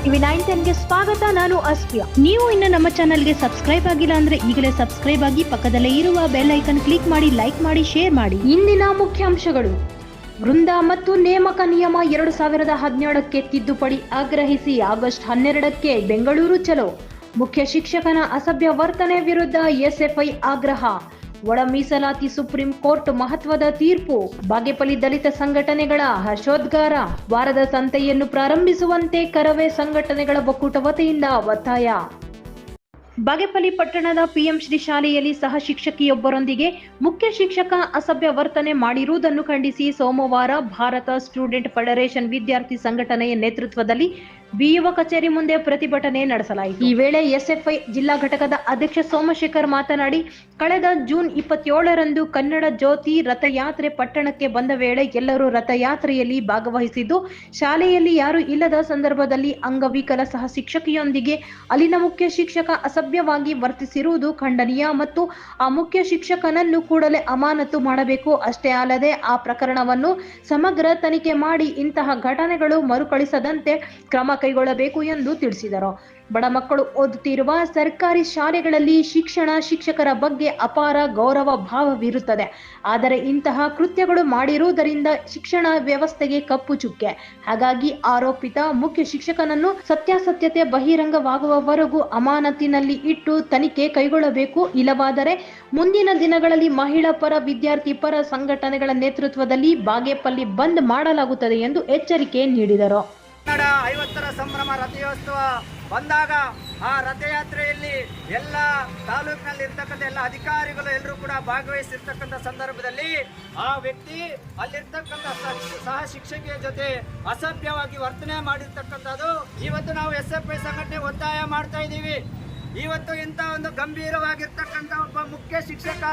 TV 910ಗೆ ಸ್ವಾಗತ. ನಾನು ಅಸ್ಫಿಯಾ. ನೀವು ಇನ್ನು ನಮ್ಮ ಚಾನೆಲ್ಗೆ ಸಬ್ಸ್ಕ್ರೈಬ್ ಆಗಿಲ್ಲ ಅಂದ್ರೆ ಈಗಲೇ ಸಬ್ಸ್ಕ್ರೈಬ್ ಆಗಿ ಪಕ್ಕದಲ್ಲೇ ಇರುವ ಬೆಲ್ ಐಕನ್ ಕ್ಲಿಕ್ ಮಾಡಿ, ಲೈಕ್ ಮಾಡಿ, ಶೇರ್ ಮಾಡಿ. ಇಂದಿನ ಮುಖ್ಯಾಂಶಗಳು: ವೃಂದ ಮತ್ತು ನೇಮಕ ನಿಯಮ 2017ಕ್ಕೆ ತಿದ್ದುಪಡಿ ಆಗ್ರಹಿಸಿ ಆಗಸ್ಟ್ 12ಕ್ಕೆ ಬೆಂಗಳೂರು ಚಲೋ. ಮುಖ್ಯ ಶಿಕ್ಷಕನ ಅಸಭ್ಯ ವರ್ತನೆ ವಿರುದ್ಧ ಎಸ್ಎಫ್ಐ ಆಗ್ರಹ. ಒಳ ಮೀಸಲಾತಿ ಸುಪ್ರೀಂ ಕೋರ್ಟ್ ಮಹತ್ವದ ತೀರ್ಪು. ಬಾಗೇಪಲ್ಲಿ ದಲಿತ ಸಂಘಟನೆಗಳ ಹರ್ಷೋದ್ಗಾರ. ವಾರದ ಸಂತೆಯನ್ನು ಪ್ರಾರಂಭಿಸುವಂತೆ ಕರವೇ ಸಂಘಟನೆಗಳ ಒಕ್ಕೂಟ ವತಿಯಿಂದ ಒತ್ತಾಯ. ಬಾಗೇಪಲ್ಲಿ ಪಟ್ಟಣದ ಪಿಎಂ ಶ್ರೀ ಶಾಲೆಯಲ್ಲಿ ಸಹ ಶಿಕ್ಷಕಿಯೊಬ್ಬರೊಂದಿಗೆ ಮುಖ್ಯ ಶಿಕ್ಷಕ ಅಸಭ್ಯ ವರ್ತನೆ ಮಾಡಿರುವುದನ್ನು ಖಂಡಿಸಿ ಸೋಮವಾರ ಭಾರತ ಸ್ಟೂಡೆಂಟ್ ಫೆಡರೇಷನ್ ವಿದ್ಯಾರ್ಥಿ ಸಂಘಟನೆಯ ನೇತೃತ್ವದಲ್ಲಿ ಬಿಇಒ ಕಚೇರಿ ಮುಂದೆ ಪ್ರತಿಭಟನೆ ನಡೆಸಲಾಯಿತು. ಈ ವೇಳೆ ಎಸ್ಎಫ್ಐ ಜಿಲ್ಲಾ ಘಟಕದ ಅಧ್ಯಕ್ಷ ಸೋಮಶೇಖರ್ ಮಾತನಾಡಿ, ಕಳೆದ ಜೂನ್ 27ರಂದು ಕನ್ನಡ ಜ್ಯೋತಿ ರಥಯಾತ್ರೆ ಪಟ್ಟಣಕ್ಕೆ ಬಂದ ವೇಳೆ ಎಲ್ಲರೂ ರಥಯಾತ್ರೆಯಲ್ಲಿ ಭಾಗವಹಿಸಿದ್ದು, ಶಾಲೆಯಲ್ಲಿ ಯಾರೂ ಇಲ್ಲದ ಸಂದರ್ಭದಲ್ಲಿ ಅಂಗವಿಕಲ ಸಹ ಶಿಕ್ಷಕಿಯೊಂದಿಗೆ ಅಲ್ಲಿನ ಮುಖ್ಯ ಶಿಕ್ಷಕ ಅಸಭ್ಯವಾಗಿ ವರ್ತಿಸಿರುವುದು ಖಂಡನೀಯ ಮತ್ತು ಆ ಮುಖ್ಯ ಶಿಕ್ಷಕನನ್ನು ಕೂಡಲೇ ಅಮಾನತು ಮಾಡಬೇಕು. ಅಷ್ಟೇ ಅಲ್ಲದೆ ಆ ಪ್ರಕರಣವನ್ನು ಸಮಗ್ರ ತನಿಖೆ ಮಾಡಿ ಇಂತಹ ಘಟನೆಗಳು ಮರುಕಳಿಸದಂತೆ ಕ್ರಮ ಕೈಗೊಳ್ಳಬೇಕು ಎಂದು ತಿಳಿಸಿದರು. ಬಡ ಮಕ್ಕಳು ಓದುತ್ತಿರುವ ಸರ್ಕಾರಿ ಶಾಲೆಗಳಲ್ಲಿ ಶಿಕ್ಷಕರ ಬಗ್ಗೆ ಅಪಾರ ಗೌರವ ಭಾವವಿರುತ್ತದೆ. ಆದರೆ ಇಂತಹ ಕೃತ್ಯಗಳು ಮಾಡಿರುವುದರಿಂದ ಶಿಕ್ಷಣ ವ್ಯವಸ್ಥೆಗೆ ಕಪ್ಪು ಚುಕ್ಕೆ. ಹಾಗಾಗಿ ಆರೋಪಿತ ಮುಖ್ಯ ಶಿಕ್ಷಕನನ್ನು ಸತ್ಯಾಸತ್ಯತೆ ಬಹಿರಂಗವಾಗುವವರೆಗೂ ಅಮಾನತಿನಲ್ಲಿ ಇಟ್ಟು ತನಿಖೆ ಕೈಗೊಳ್ಳಬೇಕು. ಇಲ್ಲವಾದರೆ ಮುಂದಿನ ದಿನಗಳಲ್ಲಿ ಮಹಿಳಾ ಪರ, ವಿದ್ಯಾರ್ಥಿ ಪರ ಸಂಘಟನೆಗಳ ನೇತೃತ್ವದಲ್ಲಿ ಬಾಗೇಪಲ್ಲಿ ಬಂದ್ ಮಾಡಲಾಗುತ್ತದೆ ಎಂದು ಎಚ್ಚರಿಕೆ ನೀಡಿದರು. 50ರ ಸಂಭ್ರಮ ರಥೋತ್ಸವ ಬಂದಾಗ ಆ ರಥಯಾತ್ರೆಯಲ್ಲಿ ಎಲ್ಲ ತಾಲೂಕಿನಲ್ಲಿ ಇರ್ತಕ್ಕಂಥ ಎಲ್ಲ ಅಧಿಕಾರಿಗಳು ಎಲ್ಲರೂ ಕೂಡ ಭಾಗವಹಿಸಿರ್ತಕ್ಕಂಥ ಸಂದರ್ಭದಲ್ಲಿ ಆ ವ್ಯಕ್ತಿ ಅಲ್ಲಿರ್ತಕ್ಕಂಥ ಸಹ ಶಿಕ್ಷಕಿಯ ಜೊತೆ ಅಸಭ್ಯವಾಗಿ ವರ್ತನೆ ಮಾಡಿರ್ತಕ್ಕಂಥದ್ದು ಇವತ್ತು ನಾವು ಎಸ್ಎಫ್ಐ ಸಂಘಟನೆ ಒತ್ತಾಯ ಮಾಡ್ತಾ ಇದ್ದೀವಿ. ಇವತ್ತು ಇಂಥ ಒಂದು ಗಂಭೀರವಾಗಿರ್ತಕ್ಕಂಥ ಒಬ್ಬ ಮುಖ್ಯ ಶಿಕ್ಷಕ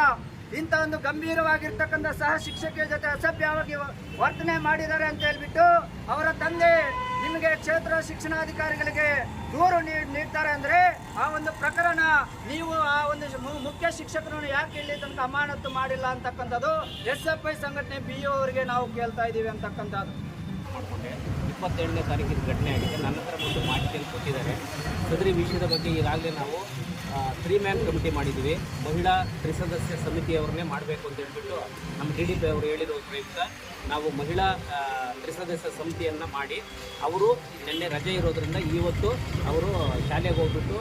ಇಂಥ ಒಂದು ಗಂಭೀರವಾಗಿರ್ತಕ್ಕಂಥ ಸಹ ಶಿಕ್ಷಕಿಯ ಜೊತೆ ಅಸಭ್ಯವಾಗಿ ವರ್ತನೆ ಮಾಡಿದ್ದಾರೆ ಅಂತ ಹೇಳ್ಬಿಟ್ಟು ಅವರ ತಂದೆ ನಿಮಗೆ ಕ್ಷೇತ್ರ ಶಿಕ್ಷಣಾಧಿಕಾರಿಗಳಿಗೆ ದೂರು ನೀಡ್ತಾರೆ ಅಂದ್ರೆ ಆ ಒಂದು ಪ್ರಕರಣ ನೀವು ಆ ಒಂದು ಮುಖ್ಯ ಶಿಕ್ಷಕರನ್ನು ಯಾಕೆ ಇಲ್ಲಿ ತನಕ ಅಮಾನತು ಮಾಡಿಲ್ಲ ಅಂತಕ್ಕಂಥದ್ದು ಎಸ್ಎಫ್ಐ ಸಂಘಟನೆ ಬಿಇಒ ಅವರಿಗೆ ನಾವು ಕೇಳ್ತಾ ಇದ್ದೀವಿ ಅಂತಕ್ಕಂಥದ್ದು. 27ನೇ ತಾರೀಕಿನ ಘಟನೆ ಆಗಿದೆ. ನನ್ನ ಹತ್ರ ಒಂದು ಮಾಹಿತಿಯನ್ನು ಕೊಟ್ಟಿದ್ದಾರೆ. ಸದರಿ ವಿಷಯದ ಬಗ್ಗೆ ಈಗಾಗಲೇ ನಾವು 3 ಮ್ಯಾನ್ ಕಮಿಟಿ ಮಾಡಿದ್ದೀವಿ. ಮಹಿಳಾ ತ್ರಿಸದಸ್ಯ ಸಮಿತಿಯವರನ್ನೇ ಮಾಡಬೇಕು ಅಂತ ಹೇಳ್ಬಿಟ್ಟು ನಮ್ಮ DDP ಅವರು ಹೇಳಿರೋ ಪ್ರಯುಕ್ತ ನಾವು ಮಹಿಳಾ ತ್ರಿಸದಸ್ಯ ಸಮಿತಿಯನ್ನು ಮಾಡಿ ಅವರು ನಿನ್ನೆ ರಜೆ ಇರೋದ್ರಿಂದ ಇವತ್ತು ಅವರು ಶಾಲೆಗೆ ಹೋಗ್ಬಿಟ್ಟು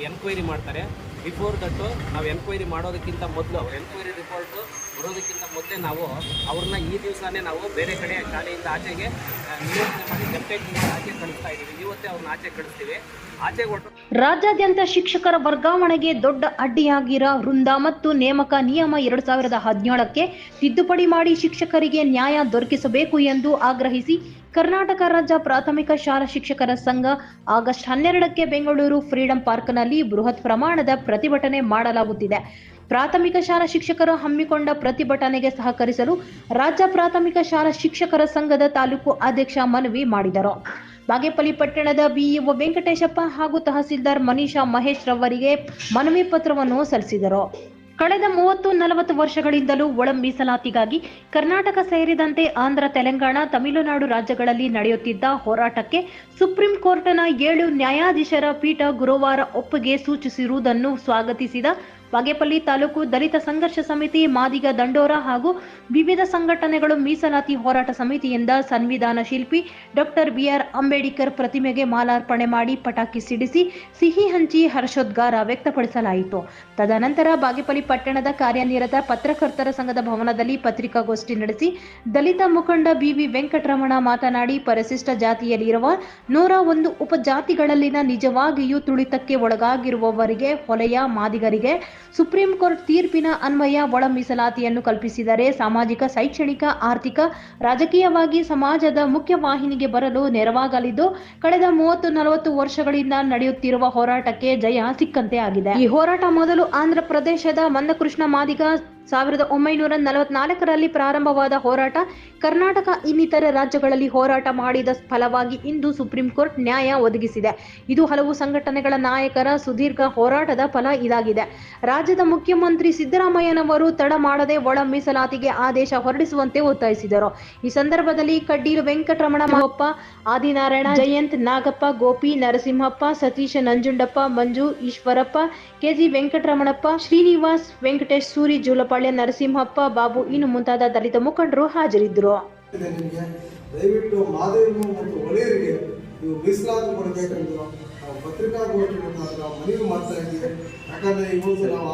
ಎನ್ಕ್ವೈರಿ ಮಾಡ್ತಾರೆ. ಬಿಫೋರ್ ದಟ್ಟು ನಾವು ಎನ್ಕ್ವೈರಿ ಮಾಡೋದಕ್ಕಿಂತ ಮೊದಲು ಅವ್ರ ಎನ್ಕ್ವೈರಿ ರಿಪೋರ್ಟು ಬರೋದಕ್ಕಿಂತ ಮೊದಲೇ ನಾವು ಅವ್ರನ್ನ ಈ ದಿವಸನೇ ನಾವು ಬೇರೆ ಕಡೆ ಶಾಲೆಯಿಂದ ಆಚೆಗೆ ನಿಯೋಜನೆ ಮಾಡಿ ಡೆಪ್ಟೇಟ್ ಆಚೆ ಕಳಿಸ್ತಾ ಇದ್ದೀವಿ. ಇವತ್ತೇ ಅವ್ರನ್ನ ಆಚೆ ಕಳಿಸ್ತೀವಿ. ರಾಜ್ಯಾದ್ಯಂತ ಶಿಕ್ಷಕರ ವರ್ಗಾವಣೆಗೆ ದೊಡ್ಡ ಅಡ್ಡಿಯಾಗಿರೋ ವೃಂದ ಮತ್ತು ನೇಮಕ ನಿಯಮ 2017ಕ್ಕೆ ತಿದ್ದುಪಡಿ ಮಾಡಿ ಶಿಕ್ಷಕರಿಗೆ ನ್ಯಾಯ ದೊರಕಿಸಬೇಕು ಎಂದು ಆಗ್ರಹಿಸಿ ಕರ್ನಾಟಕ ರಾಜ್ಯ ಪ್ರಾಥಮಿಕ ಶಾಲಾ ಶಿಕ್ಷಕರ ಸಂಘ ಆಗಸ್ಟ್ 12ಕ್ಕೆ ಬೆಂಗಳೂರು ಫ್ರೀಡಂ ಪಾರ್ಕ್ನಲ್ಲಿ ಬೃಹತ್ ಪ್ರಮಾಣದ ಪ್ರತಿಭಟನೆ ಮಾಡಲಾಗುತ್ತಿದೆ. ಪ್ರಾಥಮಿಕ ಶಾಲಾ ಶಿಕ್ಷಕರು ಹಮ್ಮಿಕೊಂಡ ಪ್ರತಿಭಟನೆಗೆ ಸಹಕರಿಸಲು ರಾಜ್ಯ ಪ್ರಾಥಮಿಕ ಶಾಲಾ ಶಿಕ್ಷಕರ ಸಂಘದ ತಾಲೂಕು ಅಧ್ಯಕ್ಷ ಮನವಿ ಮಾಡಿದರು. ಬಾಗೇಪಲ್ಲಿ ಪಟ್ಟಣದ ಬಿಇಒ ವೆಂಕಟೇಶಪ್ಪ ಹಾಗೂ ತಹಸೀಲ್ದಾರ್ ಮನೀಷಾ ಮಹೇಶ್ ರವರಿಗೆ ಮನವಿ ಪತ್ರವನ್ನು ಸಲ್ಲಿಸಿದರು. ಕಳೆದ 30-40 ವರ್ಷಗಳಿಂದಲೂ ಒಳ ಮೀಸಲಾತಿಗಾಗಿ ಕರ್ನಾಟಕ ಸೇರಿದಂತೆ ಆಂಧ್ರ, ತೆಲಂಗಾಣ, ತಮಿಳುನಾಡು ರಾಜ್ಯಗಳಲ್ಲಿ ನಡೆಯುತ್ತಿದ್ದ ಹೋರಾಟಕ್ಕೆ ಸುಪ್ರೀಂ ಕೋರ್ಟ್ನ 7 ನ್ಯಾಯಾಧೀಶರ ಪೀಠ ಗುರುವಾರ ಒಪ್ಪಿಗೆ ಸೂಚಿಸಿರುವುದನ್ನು ಸ್ವಾಗತಿಸಿದ ಬಾಗೇಪಲ್ಲಿ ತಾಲೂಕು ದಲಿತ ಸಂಘರ್ಷ ಸಮಿತಿ, ಮಾದಿಗ ದಂಡೋರ ಹಾಗೂ ವಿವಿಧ ಸಂಘಟನೆಗಳು ಮೀಸಲಾತಿ ಹೋರಾಟ ಸಮಿತಿಯಿಂದ ಸಂವಿಧಾನ ಶಿಲ್ಪಿ ಡಾಕ್ಟರ್ BR ಅಂಬೇಡ್ಕರ್ ಪ್ರತಿಮೆಗೆ ಮಾಲಾರ್ಪಣೆ ಮಾಡಿ ಪಟಾಕಿ ಸಿಡಿಸಿ ಸಿಹಿ ಹಂಚಿ ಹರ್ಷೋದ್ಗಾರ ವ್ಯಕ್ತಪಡಿಸಲಾಯಿತು. ತದನಂತರ ಬಾಗೇಪಲ್ಲಿ ಪಟ್ಟಣದ ಕಾರ್ಯನಿರತ ಪತ್ರಕರ್ತರ ಸಂಘದ ಭವನದಲ್ಲಿ ಪತ್ರಿಕಾಗೋಷ್ಠಿ ನಡೆಸಿ ದಲಿತ ಮುಖಂಡ BV ವೆಂಕಟರಮಣ ಮಾತನಾಡಿ, ಪರಿಶಿಷ್ಟ ಜಾತಿಯಲ್ಲಿರುವ 101 ಉಪಜಾತಿಗಳಲ್ಲಿನ ನಿಜವಾಗಿಯೂ ತುಳಿತಕ್ಕೆ ಒಳಗಾಗಿರುವವರಿಗೆ, ಹೊಲೆಯ ಮಾದಿಗರಿಗೆ ಸುಪ್ರೀಂ ಕೋರ್ಟ್ ತೀರ್ಪಿನ ಅನ್ವಯ ಒಳ ಮೀಸಲಾತಿಯನ್ನು ಕಲ್ಪಿಸಿದರೆ ಸಾಮಾಜಿಕ, ಶೈಕ್ಷಣಿಕ, ಆರ್ಥಿಕ, ರಾಜಕೀಯವಾಗಿ ಸಮಾಜದ ಮುಖ್ಯವಾಹಿನಿಗೆ ಬರಲು ನೆರವಾಗಲಿದ್ದು, ಕಳೆದ 30-40 ವರ್ಷಗಳಿಂದ ನಡೆಯುತ್ತಿರುವ ಹೋರಾಟಕ್ಕೆ ಜಯ ಸಿಕ್ಕಂತೆ ಆಗಿದೆ. ಈ ಹೋರಾಟ ಮೊದಲು ಆಂಧ್ರ ಪ್ರದೇಶದ ಮಂದಕೃಷ್ಣ ಮಾದಿಗ 1944ರಲ್ಲಿ ಪ್ರಾರಂಭವಾದ ಹೋರಾಟ ಕರ್ನಾಟಕ ಇನ್ನಿತರೆ ರಾಜ್ಯಗಳಲ್ಲಿ ಹೋರಾಟ ಮಾಡಿದ ಫಲವಾಗಿ ಇಂದು ಸುಪ್ರೀಂ ಕೋರ್ಟ್ ನ್ಯಾಯ ಒದಗಿಸಿದೆ. ಇದು ಹಲವು ಸಂಘಟನೆಗಳ ನಾಯಕರ ಸುದೀರ್ಘ ಹೋರಾಟದ ಫಲ ಇದಾಗಿದೆ. ರಾಜ್ಯದ ಮುಖ್ಯಮಂತ್ರಿ ಸಿದ್ದರಾಮಯ್ಯನವರು ತಡ ಮಾಡದೆ ಒಳ ಮೀಸಲಾತಿಗೆ ಆದೇಶ ಹೊರಡಿಸುವಂತೆ ಒತ್ತಾಯಿಸಿದರು. ಈ ಸಂದರ್ಭದಲ್ಲಿ ಕಡ್ಡೀಲು ವೆಂಕಟರಮಣ ಮಹಪ್ಪ, ಆದಿನಾರಾಯಣ, ಜಯಂತ್ ನಾಗಪ್ಪ, ಗೋಪಿ ನರಸಿಂಹಪ್ಪ, ಸತೀಶ ನಂಜುಂಡಪ್ಪ, ಮಂಜು ಈಶ್ವರಪ್ಪ, ಕೆಜಿ ವೆಂಕಟರಮಣಪ್ಪ, ಶ್ರೀನಿವಾಸ್, ವೆಂಕಟೇಶ್, ಸೂರಿ, ಜೂಲಪಾಳ್ಯ, ನರಸಿಂಹಪ್ಪ, ಬಾಬು ಇನ್ನು ಮುಂತಾದ ದಲಿತ ಮುಖಂಡರು ಹಾಜರಿದ್ದರು. ದಯವಿಟ್ಟು ಮಾದೇವ ಮತ್ತು ಒಳೆಯರಿಗೆ ನೀವು ಮೀಸಲಾತಿ ಕೊಡಬೇಕೆಂದು ನಾವು ಪತ್ರಿಕಾಗೋಷ್ಠಿ ಮುಖಾಂತರ ಮನವಿ ಮಾಡ್ತಾ ಇದ್ದೀವಿ. ಯಾಕಂದರೆ ಇವತ್ತು ನಾವು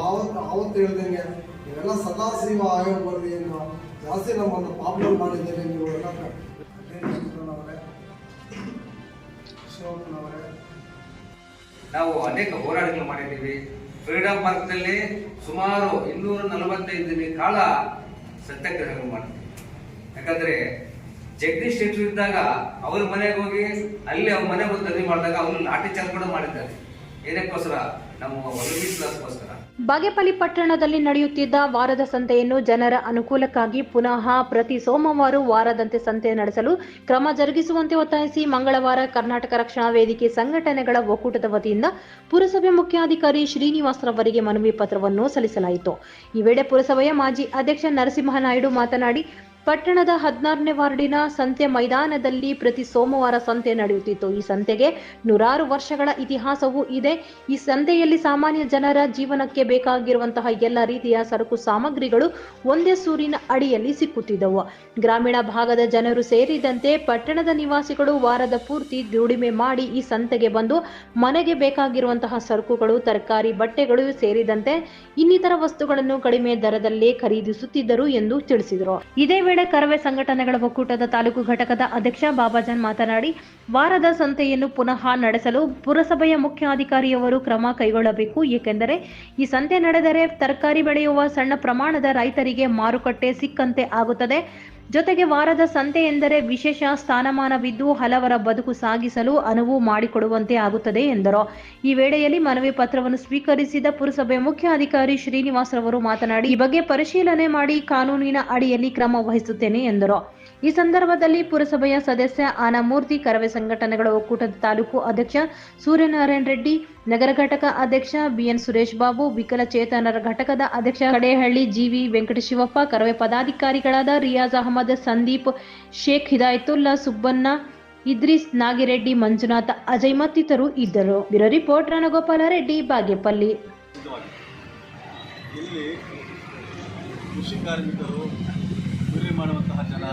ಆವತ್ತು ಹೇಳ್ದಂಗೆ ನೀವೆಲ್ಲ ಸದಾಶಿವ ಆಯೋಗ ವರದಿಯನ್ನು ಜಾಸ್ತಿ ನಮ್ಮನ್ನು ಪಾಪ್ಯುಲರ್ ಮಾಡಿದ್ದೇವೆ. ನೀವು ಎಲ್ಲ ನಾವು ಅನೇಕ ಹೋರಾಟಗಳು ಮಾಡಿದ್ದೀವಿ. ಫ್ರೀಡಂ ಪಾರ್ಕ್ನಲ್ಲಿ ಸುಮಾರು 245 ದಿನ ಕಾಲ ಸತ್ಯಾಗ್ರಹಗಳು ಮಾಡ್ತೀವಿ. ಯಾಕಂದ್ರೆ ಜಗದೀಶ್ ಶೆಟ್ಟರ್ ಇದ್ದಾಗ ಅವ್ರ ಮನೆಗೆ ಹೋಗಿ ಅಲ್ಲಿ ಅವ್ರ ಮನೆ ಬಂದು ಧರಣಿ ಮಾಡಿದಾಗ ಅವರು ಲಾಠಿ ಚಾರ್ಜ್ ಕೂಡ ಮಾಡಿದ್ದಾರೆ. ಏನಕ್ಕೋಸ್ಕರ? ನಮ್ಮ ಒದಗಿಸಲಿಕ್ಕೋಸ್ಕರ. ಬಾಗೇಪಲ್ಲಿ ಪಟ್ಟಣದಲ್ಲಿ ನಡೆಯುತ್ತಿದ್ದ ವಾರದ ಸಂತೆಯನ್ನು ಜನರ ಅನುಕೂಲಕ್ಕಾಗಿ ಪುನಃ ಪ್ರತಿ ಸೋಮವಾರ ವಾರದಂತೆ ಸಂತೆ ನಡೆಸಲು ಕ್ರಮ ಜರುಗಿಸುವಂತೆ ಒತ್ತಾಯಿಸಿ ಮಂಗಳವಾರ ಕರ್ನಾಟಕ ರಕ್ಷಣಾ ವೇದಿಕೆ ಸಂಘಟನೆಗಳ ಒಕ್ಕೂಟದ ವತಿಯಿಂದ ಪುರಸಭೆ ಮುಖ್ಯಾಧಿಕಾರಿ ಶ್ರೀನಿವಾಸರವರಿಗೆ ಮನವಿ ಪತ್ರವನ್ನು ಸಲ್ಲಿಸಲಾಯಿತು. ಈ ವೇಳೆ ಪುರಸಭೆಯ ಮಾಜಿ ಅಧ್ಯಕ್ಷ ನರಸಿಂಹನಾಯ್ಡು ಮಾತನಾಡಿ, ಪಟ್ಟಣದ 16ನೇ ವಾರ್ಡಿನ ಸಂತೆ ಮೈದಾನದಲ್ಲಿ ಪ್ರತಿ ಸೋಮವಾರ ಸಂತೆ ನಡೆಯುತ್ತಿತ್ತು. ಈ ಸಂತೆಗೆ 100 ವರ್ಷಗಳ ಇತಿಹಾಸವೂ ಇದೆ. ಈ ಸಂತೆಯಲ್ಲಿ ಸಾಮಾನ್ಯ ಜನರ ಜೀವನಕ್ಕೆ ಬೇಕಾಗಿರುವಂತಹ ಎಲ್ಲ ರೀತಿಯ ಸರಕು ಸಾಮಗ್ರಿಗಳು ಒಂದೇ ಸೂರಿನ ಅಡಿಯಲ್ಲಿ ಸಿಕ್ಕುತ್ತಿದ್ದವು. ಗ್ರಾಮೀಣ ಭಾಗದ ಜನರು ಸೇರಿದಂತೆ ಪಟ್ಟಣದ ನಿವಾಸಿಗಳು ವಾರದ ಪೂರ್ತಿ ದುಡಿಮೆ ಮಾಡಿ ಈ ಸಂತೆಗೆ ಬಂದು ಮನೆಗೆ ಬೇಕಾಗಿರುವಂತಹ ಸರಕುಗಳು, ತರಕಾರಿ, ಬಟ್ಟೆಗಳು ಸೇರಿದಂತೆ ಇನ್ನಿತರ ವಸ್ತುಗಳನ್ನು ಕಡಿಮೆ ದರದಲ್ಲೇ ಖರೀದಿಸುತ್ತಿದ್ದರು ಎಂದು ತಿಳಿಸಿದರು. ಇದೇ ವೇಳೆ ಕರವೇ ಸಂಘಟನೆಗಳ ಒಕ್ಕೂಟದ ತಾಲೂಕು ಘಟಕದ ಅಧ್ಯಕ್ಷ ಬಾಬಾಜಾನ್ ಮಾತನಾಡಿ, ವಾರದ ಸಂತೆಯನ್ನು ಪುನಃ ನಡೆಸಲು ಪುರಸಭೆಯ ಮುಖ್ಯಾಧಿಕಾರಿಯವರು ಕ್ರಮ ಕೈಗೊಳ್ಳಬೇಕು. ಏಕೆಂದರೆ ಈ ಸಂತೆ ನಡೆದರೆ ತರಕಾರಿ ಬೆಳೆಯುವ ಸಣ್ಣ ಪ್ರಮಾಣದ ರೈತರಿಗೆ ಮಾರುಕಟ್ಟೆ ಸಿಕ್ಕಂತೆ ಆಗುತ್ತದೆ. ಜೊತೆಗೆ ವಾರದ ಸಂತೆ ಎಂದರೆ ವಿಶೇಷ ಸ್ಥಾನಮಾನವಿದ್ದು ಹಲವರ ಬದುಕು ಸಾಗಿಸಲು ಅನುವು ಮಾಡಿಕೊಡುವಂತೆ ಆಗುತ್ತದೆ ಎಂದರು. ಈ ವೇಳೆಯಲ್ಲಿ ಮನವಿ ಪತ್ರವನ್ನು ಸ್ವೀಕರಿಸಿದ ಪುರಸಭೆ ಮುಖ್ಯಾಧಿಕಾರಿ ಶ್ರೀನಿವಾಸರವರು ಮಾತನಾಡಿ, ಈ ಬಗ್ಗೆ ಪರಿಶೀಲನೆ ಮಾಡಿ ಕಾನೂನಿನ ಅಡಿಯಲ್ಲಿ ಕ್ರಮ ವಹಿಸುತ್ತೇನೆ ಎಂದರು. ಈ ಸಂದರ್ಭದಲ್ಲಿ ಪುರಸಭೆಯ ಸದಸ್ಯ ಆನಮೂರ್ತಿ, ಕರವೇ ಸಂಘಟನೆಗಳ ಒಕ್ಕೂಟದ ತಾಲೂಕು ಅಧ್ಯಕ್ಷ ಸೂರ್ಯನಾರಾಯಣ ರೆಡ್ಡಿ, ನಗರ ಘಟಕ ಅಧ್ಯಕ್ಷ ಬಿಎನ್ ಸುರೇಶ್ ಬಾಬು, ವಿಕಲಚೇತನರ ಘಟಕದ ಅಧ್ಯಕ್ಷ ಕಡೇಹಳ್ಳಿ ಜಿವಿ ವೆಂಕಟಶಿವಪ್ಪ, ಕರವೇ ಪದಾಧಿಕಾರಿಗಳಾದ ರಿಯಾಜ್ ಅಹಮದ್, ಸಂದೀಪ್, ಶೇಖ್ ಹಿದಾಯತುಲ್ಲಾ, ಸುಬ್ಬಣ್ಣ, ಇದ್ರೀಸ್, ನಾಗಿರೆಡ್ಡಿ, ಮಂಜುನಾಥ್, ಅಜಯ್ ಮತ್ತಿತರರು ಇದ್ದರು. Bureau report Ranagopala Reddy, Bagepalli. ಇಲ್ಲಿ ಕೃಷಿ ಕಾರ್ಮಿಕರು, ಕೂಲಿ ಮಾಡುವಂತಹ ಜನ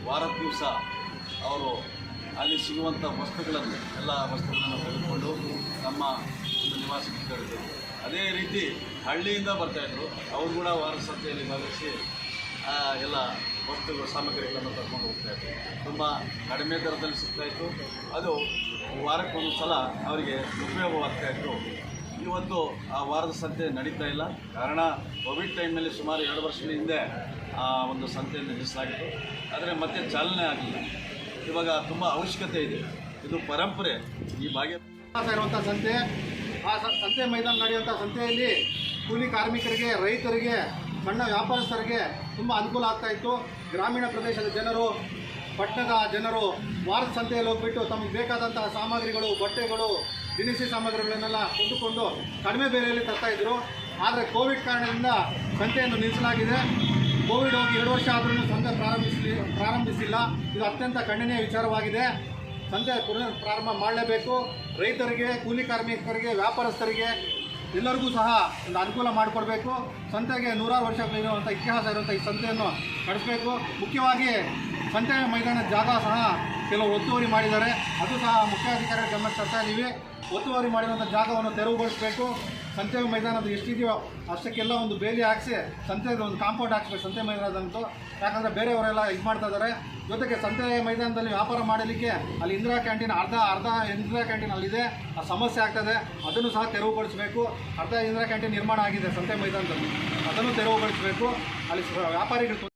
ವಾರದ ದಿವಸ ಅವರು ಅಲ್ಲಿ ಸಿಗುವಂಥ ವಸ್ತುಗಳನ್ನು ಎಲ್ಲ ವಸ್ತುಗಳನ್ನು ತೆಗೆದುಕೊಂಡು ನಮ್ಮ ನಿವಾಸಕ್ಕೆ ತೆರಳಿದರು. ಅದೇ ರೀತಿ ಹಳ್ಳಿಯಿಂದ ಬರ್ತಾಯಿದ್ರು, ಅವರು ಕೂಡ ವಾರದ ಸಂತೆಯಲ್ಲಿ ಭಾಗವಹಿಸಿ ಎಲ್ಲ ವಸ್ತುಗಳು ಸಾಮಗ್ರಿಗಳನ್ನು ತಗೊಂಡು ಹೋಗ್ತಾಯಿದ್ರು. ತುಂಬ ಕಡಿಮೆ ದರದಲ್ಲಿ ಸಿಗ್ತಾಯಿತ್ತು. ಅದು ವಾರಕ್ಕೊಂದು ಸಲ ಅವರಿಗೆ ಉಪಯೋಗವಾಗ್ತಾಯಿತ್ತು. ಇವತ್ತು ಆ ವಾರದ ಸಂತೆ ನಡೀತಾ ಇಲ್ಲ. ಕಾರಣ ಕೋವಿಡ್ ಟೈಮ್ನಲ್ಲಿ ಸುಮಾರು 2 ವರ್ಷಗಳ ಹಿಂದೆ ಆ ಒಂದು ಸಂತೆಯನ್ನು ನಿಲ್ಲಿಸಲಾಗಿತ್ತು. ಆದರೆ ಮತ್ತೆ ಚಾಲನೆ ಆಗಲಿಲ್ಲ. ಇವಾಗ ತುಂಬ ಅವಶ್ಯಕತೆ ಇದೆ. ಇದು ಪರಂಪರೆ. ಈ ಇರುವಂಥ ಸಂತೆ, ಆ ಸಂತೆ ಮೈದಾನ ನಡೆಯುವಂಥ ಸಂತೆಯಲ್ಲಿ ಕೂಲಿ ಕಾರ್ಮಿಕರಿಗೆ, ರೈತರಿಗೆ, ಸಣ್ಣ ವ್ಯಾಪಾರಸ್ಥರಿಗೆ ತುಂಬ ಅನುಕೂಲ ಆಗ್ತಾಯಿತ್ತು. ಗ್ರಾಮೀಣ ಪ್ರದೇಶದ ಜನರು, ಪಟ್ಟಣದ ಜನರು ವಾರದ ಸಂತೆಯಲ್ಲಿ ಹೋಗ್ಬಿಟ್ಟು ತಮಗೆ ಬೇಕಾದಂತಹ ಸಾಮಗ್ರಿಗಳು, ಬಟ್ಟೆಗಳು, ದಿನಸಿ ಸಾಮಗ್ರಿಗಳನ್ನೆಲ್ಲ ಕೊಂಡುಕೊಂಡು ಕಡಿಮೆ ಬೆಲೆಯಲ್ಲಿ ತರ್ತಾಯಿದ್ರು. ಆದರೆ ಕೋವಿಡ್ ಕಾರಣದಿಂದ ಸಂತೆಯನ್ನು ನಿಲ್ಲಿಸಲಾಗಿದೆ. ಕೋವಿಡ್ ಹೋಗಿ 2 ವರ್ಷ ಆದ್ರೂ ಸಂತೆ ಪ್ರಾರಂಭಿಸಿಲ್ಲ. ಇದು ಅತ್ಯಂತ ಖಂಡನೀಯ ವಿಚಾರವಾಗಿದೆ. ಸಂತೆ ಪ್ರಾರಂಭ ಮಾಡಲೇಬೇಕು. ರೈತರಿಗೆ, ಕೂಲಿ ಕಾರ್ಮಿಕರಿಗೆ, ವ್ಯಾಪಾರಸ್ಥರಿಗೆ ಎಲ್ಲರಿಗೂ ಸಹ ಒಂದು ಅನುಕೂಲ ಮಾಡಿಕೊಡ್ಬೇಕು. ಸಂತೆಗೆ 100 ವರ್ಷಗಳಿರುವಂಥ ಇತಿಹಾಸ ಇರುವಂಥ ಈ ಸಂತೆಯನ್ನು ನಡೆಸಬೇಕು. ಮುಖ್ಯವಾಗಿ ಸಂತೆ ಮೈದಾನದ ಜಾಗ ಸಹ ಕೆಲವು ಒತ್ತುವರಿ ಮಾಡಿದ್ದಾರೆ. ಅದು ಸಹ ಮುಖ್ಯಾಧಿಕಾರಿಗಳ ಗಮನಕ್ಕೆ ತರ್ತಾ ಇದ್ದೀವಿ. ಒತ್ತುವರಿ ಮಾಡಿರುವಂಥ ಜಾಗವನ್ನು ತೆರವುಗೊಳಿಸಬೇಕು. ಸಂತೆ ಮೈದಾನದ ಎಷ್ಟಿದೆಯೋ ಅಷ್ಟಕ್ಕೆಲ್ಲ ಒಂದು ಬೇಲಿ ಹಾಕಿಸಿ ಸಂತೆಗೆ ಒಂದು ಕಾಂಪೌಂಡ್ ಹಾಕ್ಸ್ಬೇಕು ಸಂತೆ ಮೈದಾನದಂತೂ. ಯಾಕಂದರೆ ಬೇರೆಯವರೆಲ್ಲ ಇದು ಮಾಡ್ತಾ ಇದ್ದಾರೆ. ಜೊತೆಗೆ ಸಂತೆ ಮೈದಾನದಲ್ಲಿ ವ್ಯಾಪಾರ ಮಾಡಲಿಕ್ಕೆ ಅಲ್ಲಿ ಇಂದಿರಾ ಕ್ಯಾಂಟೀನ್ ಅರ್ಧ ಇಂದಿರಾ ಕ್ಯಾಂಟೀನ್ ಅಲ್ಲಿದೆ. ಆ ಸಮಸ್ಯೆ ಆಗ್ತದೆ. ಅದನ್ನು ಸಹ ತೆರವುಗೊಳಿಸಬೇಕು. ಅರ್ಧ ಇಂದಿರಾ ಕ್ಯಾಂಟೀನ್ ನಿರ್ಮಾಣ ಆಗಿದೆ ಸಂತೆ ಮೈದಾನದಲ್ಲಿ, ಅದನ್ನು ತೆರವುಗೊಳಿಸಬೇಕು. ಅಲ್ಲಿ ವ್ಯಾಪಾರಿಗಳು